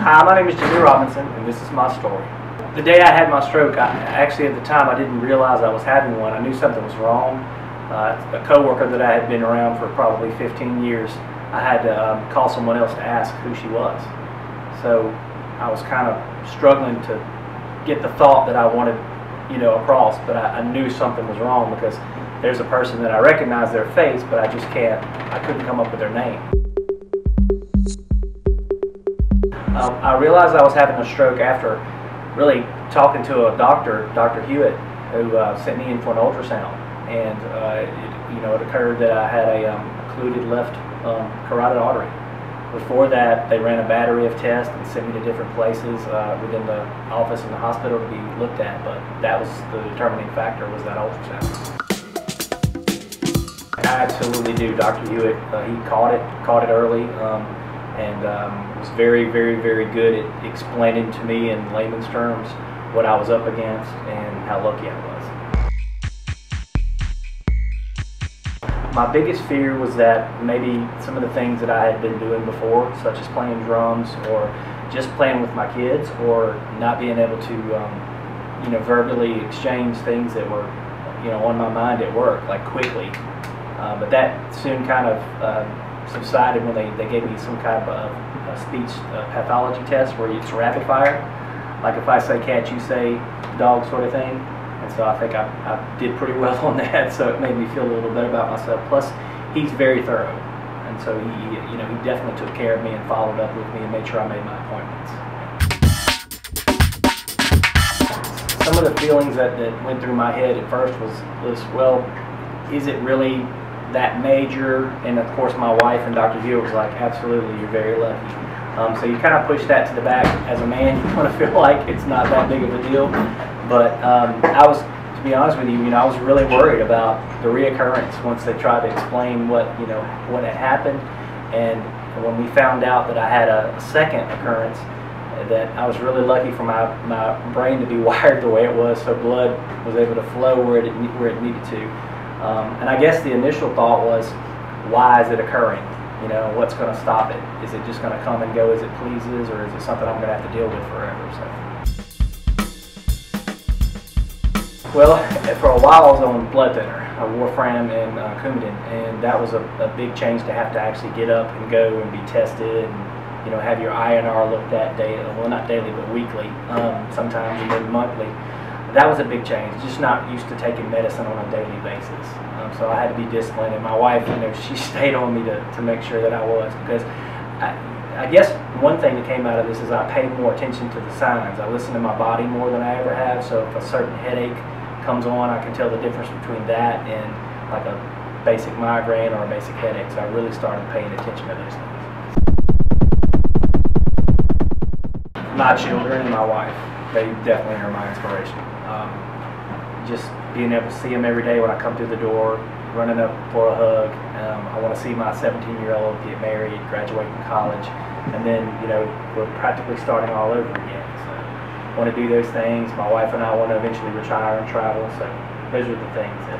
Hi, my name is Jimmy Robinson, and this is my story. The day I had my stroke, actually at the time I didn't realize I was having one. I knew something was wrong. A coworker that I had been around for probably 15 years, I had to call someone else to ask who she was. So I was kind of struggling to get the thought that I wanted, across, but I knew something was wrong because there's a person that I recognize their face, but I couldn't come up with their name. I realized I was having a stroke after really talking to a doctor, Dr. Hewitt, who sent me in for an ultrasound. And it occurred that I had a occluded left carotid artery. Before that, they ran a battery of tests and sent me to different places within the office and the hospital to be looked at, but that was the determining factor, was that ultrasound. I absolutely do. Dr. Hewitt, he caught it early, and was very, very, very good at explaining to me in layman's terms what I was up against and how lucky I was. My biggest fear was that maybe some of the things that I had been doing before, such as playing drums or just playing with my kids, or not being able to verbally exchange things that were on my mind at work, like quickly. But that soon kind of subsided when they gave me some kind of a speech pathology test where it's rapid fire. Like if I say cat, you say dog, sort of thing. And so I think I did pretty well on that, so it made me feel a little better about myself. Plus, he's very thorough, and so he definitely took care of me and followed up with me and made sure I made my appointments. Some of the feelings that went through my head at first was, well, is it really that major? And of course my wife and Dr. Hewitt was like, absolutely, you're very lucky. So you kind of push that to the back. As a man, you want to feel like it's not that big of a deal. But I was, to be honest with you, I was really worried about the reoccurrence once they tried to explain what had happened. And when we found out that I had a second occurrence, that I was really lucky for my brain to be wired the way it was, so blood was able to flow where it needed to. And I guess the initial thought was, why is it occurring? What's going to stop it? Is it just going to come and go as it pleases, or is it something I'm going to have to deal with forever? So. Well, for a while I was on blood thinner, warfarin and Coumadin, and that was a big change to have to actually get up and go and be tested, and have your INR looked at daily, well not daily but weekly, sometimes, and then monthly. That was a big change. Just not used to taking medicine on a daily basis, so I had to be disciplined. And my wife, she stayed on me to make sure that I was, because I guess one thing that came out of this is I paid more attention to the signs. I listen to my body more than I ever have. So if a certain headache comes on, I can tell the difference between that and like a basic migraine or a basic headache. So I really started paying attention to those things. My children and my wife, they definitely are my inspiration. Just being able to see them every day when I come through the door, running up for a hug. I want to see my 17-year-old get married, graduate from college, and then we're practically starting all over again. So I want to do those things. My wife and I want to eventually retire and travel. So those are the things that